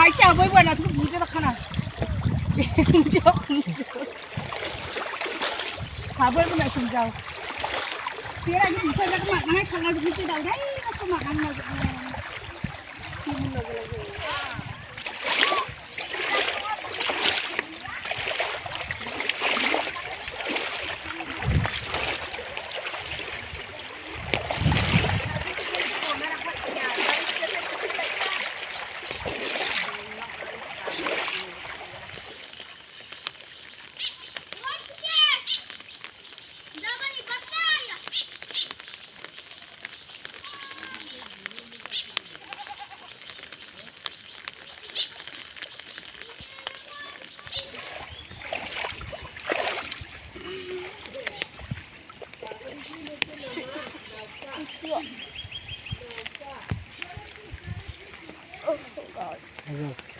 mai chào với vừa là thuốc gì cho nó khăn à chốc thả với cái này cùng dầu phía này thì xem ra cái mặt nó hay khăn là cái từ đầu đấy nó có mặt ăn mà Oh, God.